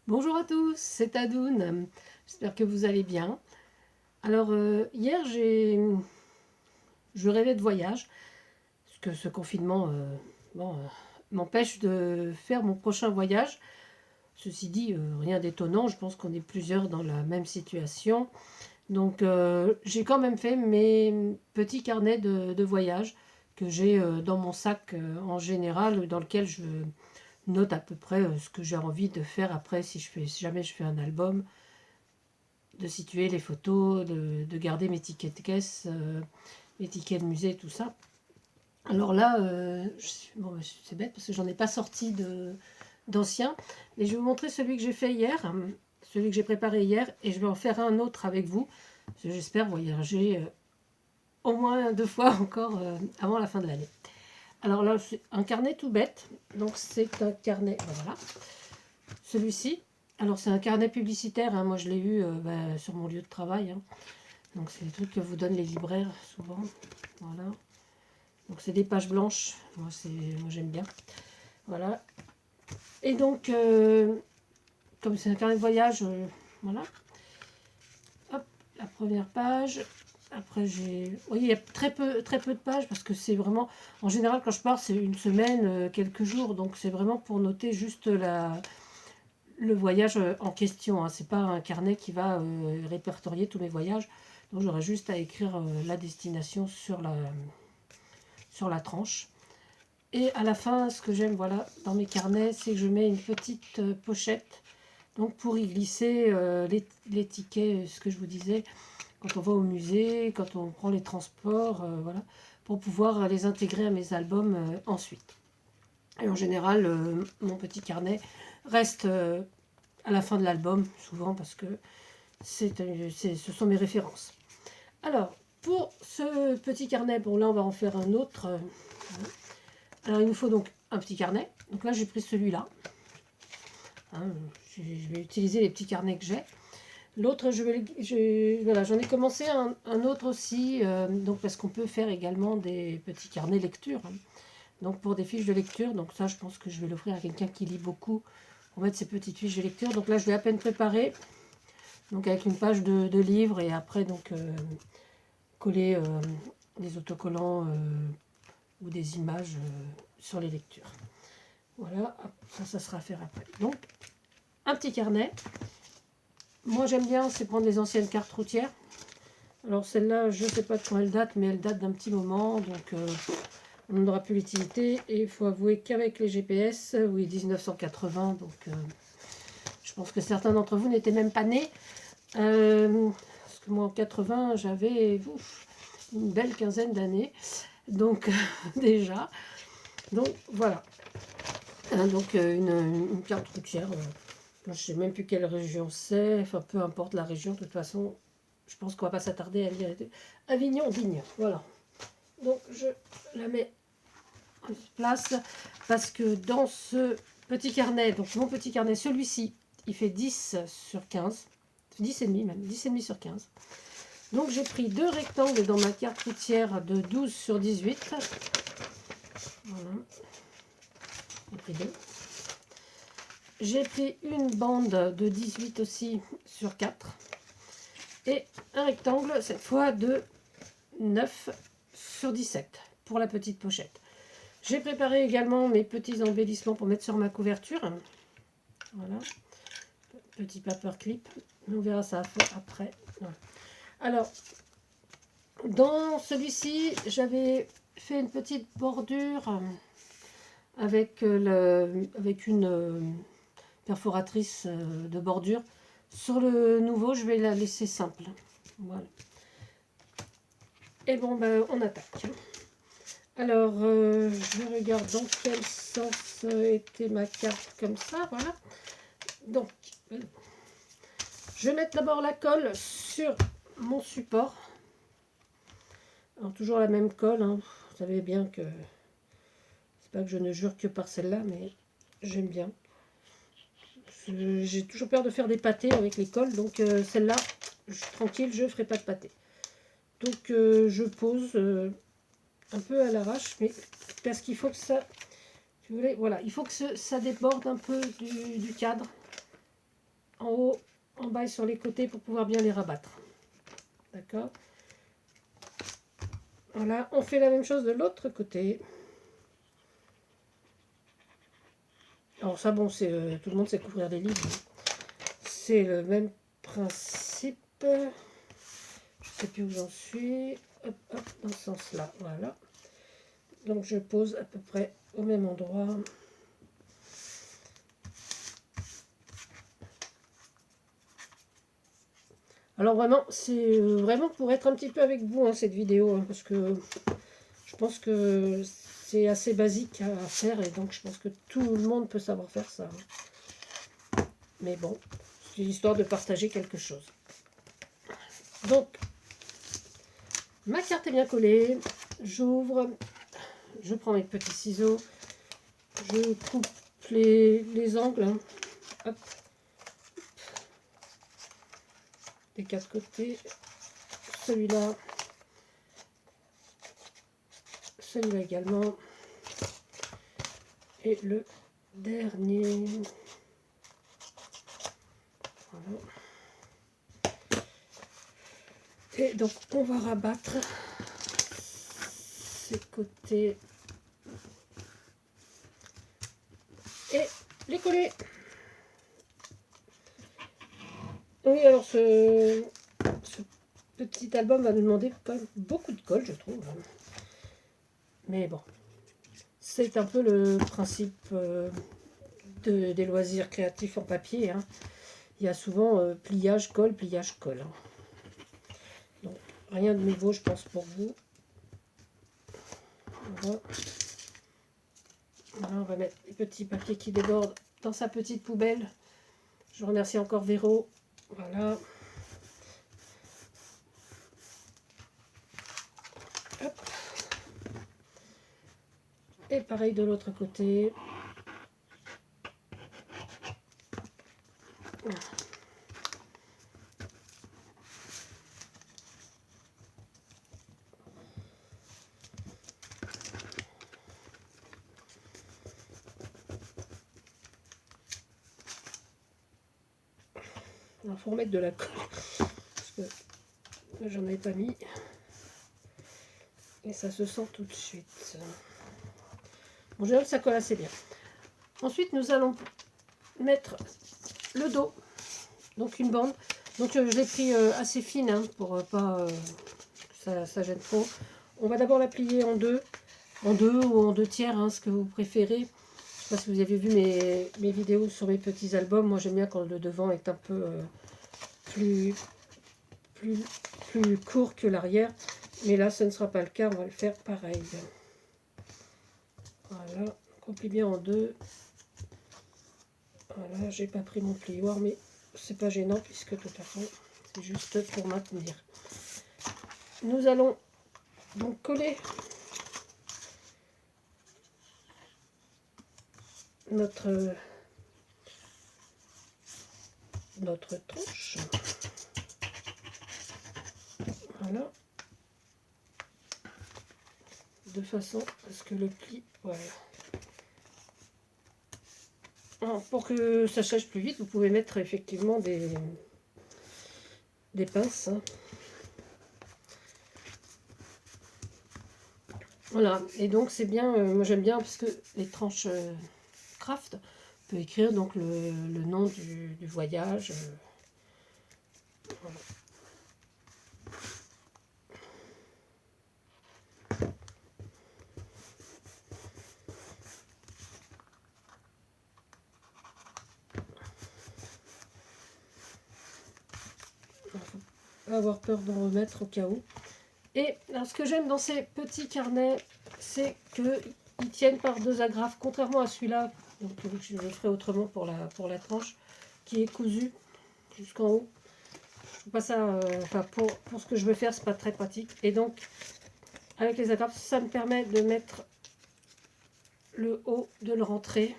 Bonjour à tous, c'est Adoun. J'espère que vous allez bien. Alors, hier, je rêvais de voyage, parce que ce confinement bon, m'empêche de faire mon prochain voyage. Ceci dit, rien d'étonnant, je pense qu'on est plusieurs dans la même situation. Donc, j'ai quand même fait mes petits carnets de voyage que j'ai dans mon sac en général, dans lequel je note à peu près ce que j'ai envie de faire après si jamais je fais un album, de situer les photos, de garder mes tickets de caisse, mes tickets de musée, tout ça. Alors là, bon, c'est bête parce que j'en ai pas sorti d'anciens, mais je vais vous montrer celui que j'ai fait hier, celui que j'ai préparé hier, et je vais en faire un autre avec vous, parce que j'espère voyager au moins 2 fois encore avant la fin de l'année. Alors là, c'est un carnet tout bête, donc c'est un carnet, ben voilà, celui-ci. Alors c'est un carnet publicitaire, hein, moi je l'ai eu sur mon lieu de travail, hein. Donc c'est des trucs que vous donnent les libraires souvent. Voilà. Donc c'est des pages blanches. Moi j'aime bien. Voilà. Et donc, comme c'est un carnet de voyage, voilà. Hop, la première page. Après j'ai. Vous voyez, il y a très peu de pages parce que c'est vraiment. En général, quand je pars, c'est une semaine, quelques jours. Donc c'est vraiment pour noter juste le voyage en question, hein. C'est pas un carnet qui va répertorier tous mes voyages. Donc j'aurai juste à écrire la destination sur la tranche. Et à la fin, ce que j'aime, voilà, dans mes carnets, c'est que je mets une petite pochette, donc pour y glisser les tickets, ce que je vous disais, quand on va au musée, quand on prend les transports, voilà, pour pouvoir les intégrer à mes albums ensuite. Et en général, mon petit carnet reste à la fin de l'album, souvent parce que ce sont mes références. Alors, pour ce petit carnet, bon là on va en faire un autre. Alors il nous faut donc un petit carnet. Donc là j'ai pris celui-là. Hein, je vais utiliser les petits carnets que j'ai. L'autre, voilà, j'en ai commencé un autre aussi, donc parce qu'on peut faire également des petits carnets lecture, hein. Donc pour des fiches de lecture, donc ça je pense que je vais l'offrir à quelqu'un qui lit beaucoup pour mettre ses petites fiches de lecture. Donc là je l'ai à peine préparé, donc avec une page de livre et après donc coller des autocollants ou des images sur les lectures. Voilà, ça sera à faire après. Donc un petit carnet. Moi j'aime bien, c'est prendre les anciennes cartes routières. Alors celle-là, je ne sais pas de quand elle date, mais elle date d'un petit moment, donc on n'en aura plus l'utilité. Et il faut avouer qu'avec les GPS, oui, 1980, donc je pense que certains d'entre vous n'étaient même pas nés. Parce que moi en 80, j'avais une belle quinzaine d'années, donc déjà. Donc voilà, hein, donc une carte routière. Je ne sais même plus quelle région c'est, enfin peu importe la région, de toute façon, je pense qu'on va pas s'attarder à lire Avignon, Digne, voilà. Donc je la mets en place parce que dans ce petit carnet, donc mon petit carnet, celui-ci, il fait 10 sur 15, 10 et demi même, 10 et demi sur 15. Donc j'ai pris 2 rectangles dans ma carte routière de 12 sur 18. Voilà, j'ai pris 2. J'ai pris une bande de 18 aussi sur 4. Et un rectangle, cette fois de 9 sur 17 pour la petite pochette. J'ai préparé également mes petits embellissements pour mettre sur ma couverture. Voilà, petit paperclip. On verra ça après. Voilà. Alors, dans celui-ci, j'avais fait une petite bordure avec une perforatrice de bordure. Sur le nouveau, je vais la laisser simple. Voilà. Et bon, ben, on attaque. Alors, je regarde dans quel sens était ma carte comme ça, voilà. Donc, je vais mettre d'abord la colle sur mon support. Alors, toujours la même colle, hein. Vous savez bien que c'est pas que je ne jure que par celle-là, mais j'aime bien. J'ai toujours peur de faire des pâtés avec les colles, donc celle-là, tranquille, je ne ferai pas de pâté. Donc, je pose un peu à l'arrache, mais parce qu'il faut que ça, si vous voulez, voilà, il faut que ça déborde un peu du cadre. en haut, en bas et sur les côtés pour pouvoir bien les rabattre. D'accord? Voilà, on fait la même chose de l'autre côté. Alors ça, bon, c'est tout le monde sait couvrir des livres. C'est le même principe. Je sais plus où j'en suis. Hop, hop, dans ce sens-là. Voilà. Donc je pose à peu près au même endroit. Alors vraiment, c'est vraiment pour être un petit peu avec vous, hein, cette vidéo, hein, parce que je pense que c'est assez basique à faire et donc je pense que tout le monde peut savoir faire ça. Mais bon, c'est histoire de partager quelque chose. Donc, ma carte est bien collée. J'ouvre, je prends mes petits ciseaux, je coupe les angles, hein. Hop, des quatre côtés. Celui-là également. Et le dernier. Voilà. Et donc on va rabattre ces côtés et les coller. Oui, alors ce petit album va nous demander quand même beaucoup de colle, je trouve. Mais bon, c'est un peu le principe des loisirs créatifs en papier, hein. Il y a souvent pliage, colle, hein. Donc, rien de nouveau, je pense, pour vous. Voilà. Voilà, on va mettre les petits papiers qui débordent dans sa petite poubelle. Je remercie encore Véro. Voilà. Hop. Et pareil de l'autre côté. Il faut remettre de la colle. Parce que là, j'en avais pas mis. Et ça se sent tout de suite. En général, ça colle assez bien. Ensuite, nous allons mettre le dos. Donc une bande. Donc je l'ai pris assez fine, hein, pour pas que ça gêne trop. On va d'abord la plier en deux ou en deux tiers, hein, ce que vous préférez. Je ne sais pas si vous avez vu mes vidéos sur mes petits albums. Moi j'aime bien quand le devant est un peu plus court que l'arrière. Mais là ce ne sera pas le cas, on va le faire pareil. Voilà, on plie bien en deux. Voilà, j'ai pas pris mon plioir, mais c'est pas gênant puisque de toute façon c'est juste pour maintenir. Nous allons donc coller notre tranche. Voilà. De façon à ce que le pli, voilà. Alors, pour que ça sèche plus vite, vous pouvez mettre effectivement des pinces, hein. Voilà, et donc c'est bien, moi j'aime bien parce que les tranches craft, on peut écrire donc le nom du voyage. Voilà. Pas avoir peur d'en remettre au cas où. Et alors, ce que j'aime dans ces petits carnets, c'est qu'ils tiennent par deux agrafes, contrairement à celui-là, donc je le ferai autrement pour la tranche, qui est cousu jusqu'en haut. Je trouve pas ça, enfin pour ce que je veux faire, c'est pas très pratique. Et donc, avec les agrafes, ça me permet de mettre le haut, de le rentrer.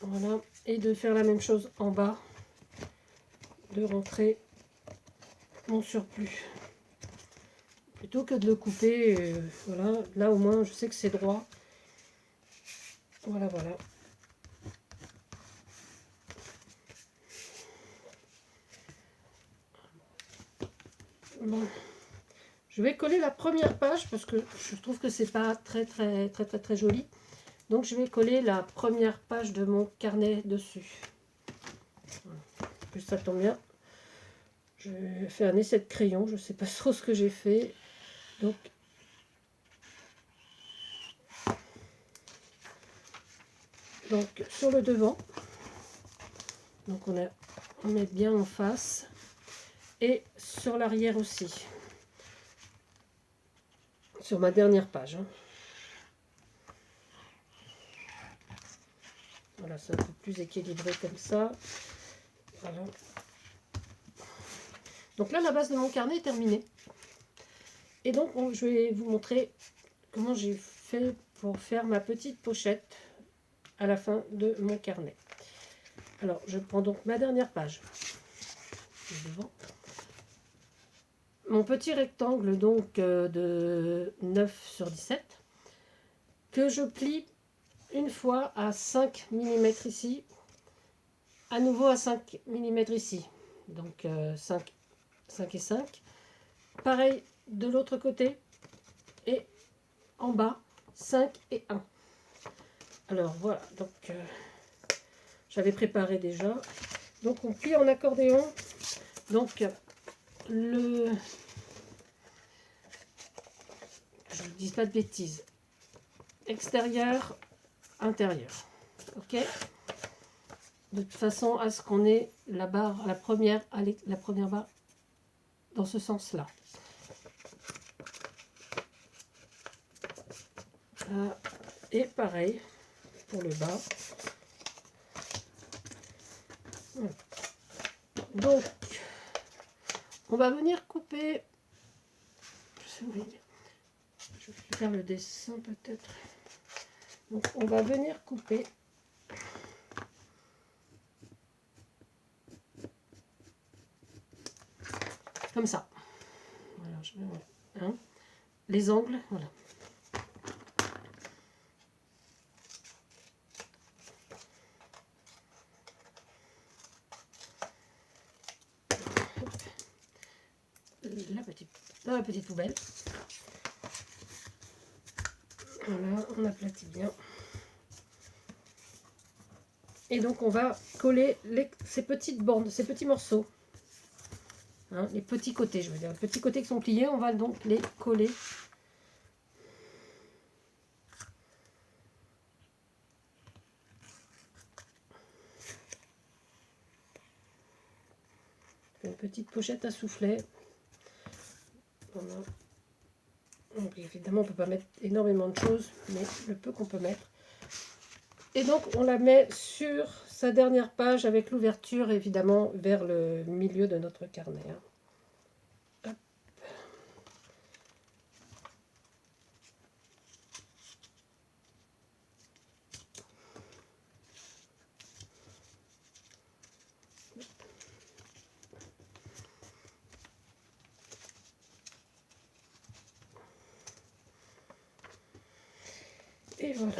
Voilà, et de faire la même chose en bas, de rentrer mon surplus. Plutôt que de le couper, voilà, là au moins je sais que c'est droit. Voilà, voilà. Bon. Je vais coller la première page parce que je trouve que c'est pas très joli. Donc je vais coller la première page de mon carnet dessus. Voilà. En plus ça tombe bien. Je fais un essai de crayon, je sais pas trop ce que j'ai fait. Donc sur le devant, donc on met bien en face et sur l'arrière aussi. Sur ma dernière page. Hein. Voilà, c'est un peu plus équilibré comme ça. Voilà. Donc là, la base de mon carnet est terminée. Et donc, je vais vous montrer comment j'ai fait pour faire ma petite pochette à la fin de mon carnet. Alors, je prends donc ma dernière page. Devant. Mon petit rectangle donc de 9 sur 17 que je plie une fois à 5 mm ici, à nouveau à 5 mm ici. Donc 5 et 5. Pareil de l'autre côté et en bas 5 et 1. Alors voilà, donc j'avais préparé déjà. Donc on plie en accordéon. Donc je ne dis pas de bêtises. Extérieur, intérieur. Ok. De toute façon à ce qu'on ait la barre, la première barre dans ce sens-là. Et pareil pour le bas. Donc, on va venir couper. Je vais faire le dessin peut-être. Donc, on va venir couper. Comme ça. Voilà, je vais, hein, les angles, voilà. Dans la petite poubelle. Voilà, on aplatit bien. Et donc on va coller ces petites bandes, ces petits morceaux. Hein, les petits côtés, je veux dire. Les petits côtés qui sont pliés, on va donc les coller. Une petite pochette à soufflet. Voilà. Donc évidemment, on ne peut pas mettre énormément de choses, mais le peu qu'on peut mettre. Et donc, on la met sur sa dernière page avec l'ouverture, évidemment, vers le milieu de notre carnet. Hein. Hop. Et voilà.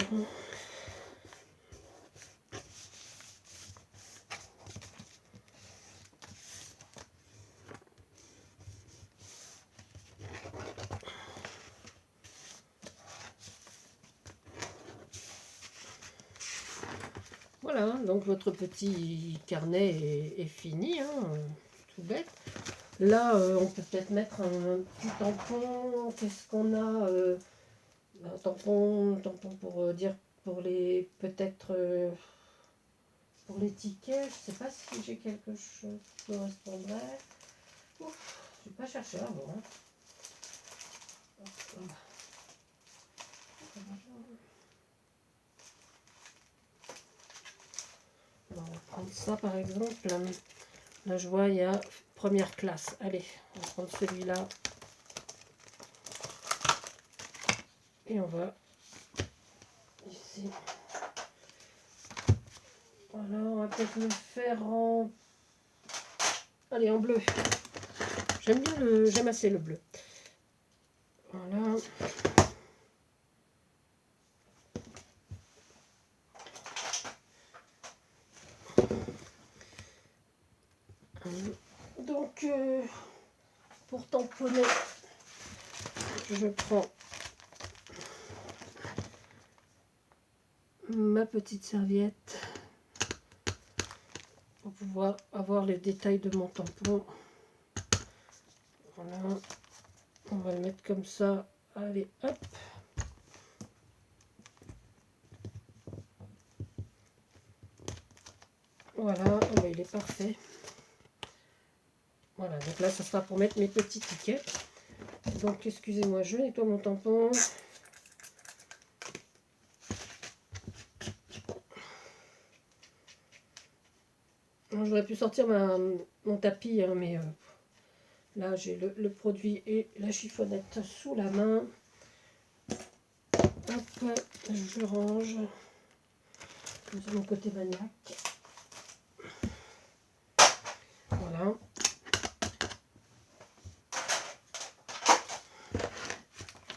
Voilà, donc votre petit carnet est fini, hein, tout bête. Là, on peut peut-être mettre un petit tampon. Qu'est-ce qu'on a un tampon pour dire, pour les, peut-être, pour les tickets. Je ne sais pas si j'ai quelque chose qui correspondrait. Ouf, je n'ai pas cherché avant. Hein. On va prendre ça par exemple. Là, je vois, il y a première classe. Allez, on va prendre celui-là. Et on va ici. Voilà, on va peut-être le faire en... Allez, en bleu. J'aime assez le bleu. Voilà. Donc, pour tamponner, je prends ma petite serviette pour pouvoir avoir les détails de mon tampon. Voilà, on va le mettre comme ça. Allez, hop. Voilà, oh ben, il est parfait. Voilà, donc là, ça sera pour mettre mes petits tickets. Donc, excusez-moi, je nettoie mon tampon. J'aurais pu sortir mon tapis, hein, mais là, j'ai le produit et la chiffonnette sous la main. Hop, je range. C'est mon côté maniaque. Voilà.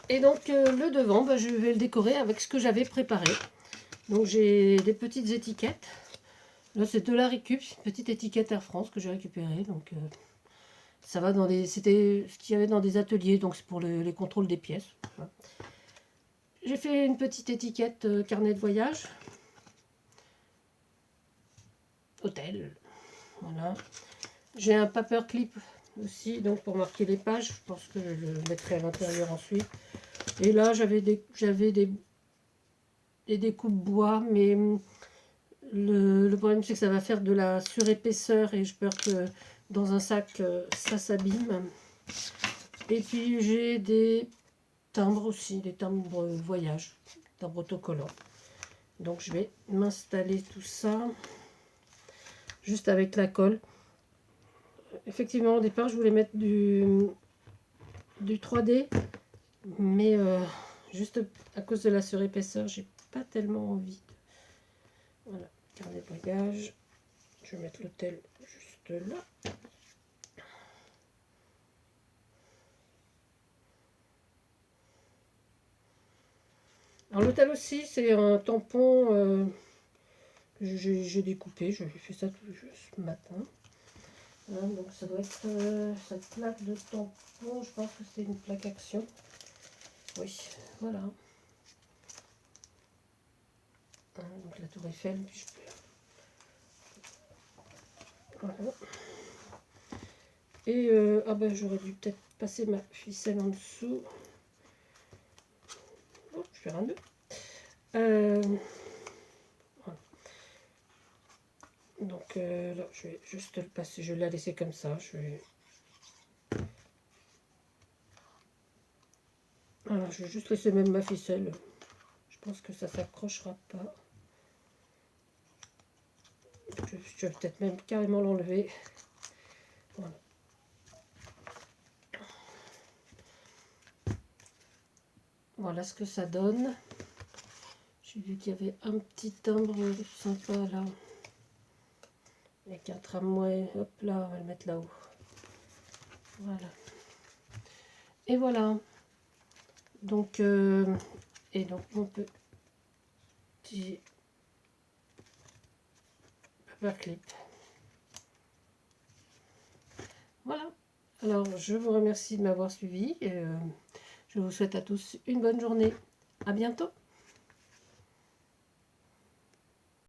Et donc, le devant, bah, je vais le décorer avec ce que j'avais préparé. Donc, j'ai des petites étiquettes. Là, c'est de la récup, une petite étiquette Air France que j'ai récupérée. Donc, ça va dans des... C'était ce qu'il y avait dans des ateliers, donc c'est pour les contrôles des pièces. Voilà. J'ai fait une petite étiquette carnet de voyage. Hôtel. Voilà. J'ai un paperclip aussi, donc pour marquer les pages. Je pense que je le mettrai à l'intérieur ensuite. Et là, j'avais des découpes bois, mais le problème, c'est que ça va faire de la surépaisseur et je peur que dans un sac, ça s'abîme. Et puis, j'ai des timbres aussi, des timbres voyage, timbres autocollants. Donc, je vais m'installer tout ça juste avec la colle. Effectivement, au départ, je voulais mettre du 3D, mais juste à cause de la surépaisseur, j'ai pas tellement envie. Voilà, carnet de bagages. Je vais mettre l'hôtel juste là. Alors l'hôtel aussi, c'est un tampon que j'ai découpé. J'ai fait ça tout juste ce matin. Hein, donc ça doit être cette plaque de tampon. Je pense que c'est une plaque action. Oui, voilà. Hein, donc la tour Eiffel. Puis voilà. Et ah ben j'aurais dû peut-être passer ma ficelle en dessous. Oh, je vais faire un nœud. Voilà. Donc là, je vais juste le passer. Je vais la laisser comme ça. Voilà, je vais juste laisser même ma ficelle. Je pense que ça s'accrochera pas. Je vais peut-être même carrément l'enlever. Voilà. Voilà ce que ça donne. J'ai vu qu'il y avait un petit timbre sympa là. Avec un tramway. Hop là, on va le mettre là-haut. Voilà. Et voilà. Donc, et donc mon petit paperclip. Voilà. Alors, je vous remercie de m'avoir suivi. Et, je vous souhaite à tous une bonne journée. À bientôt.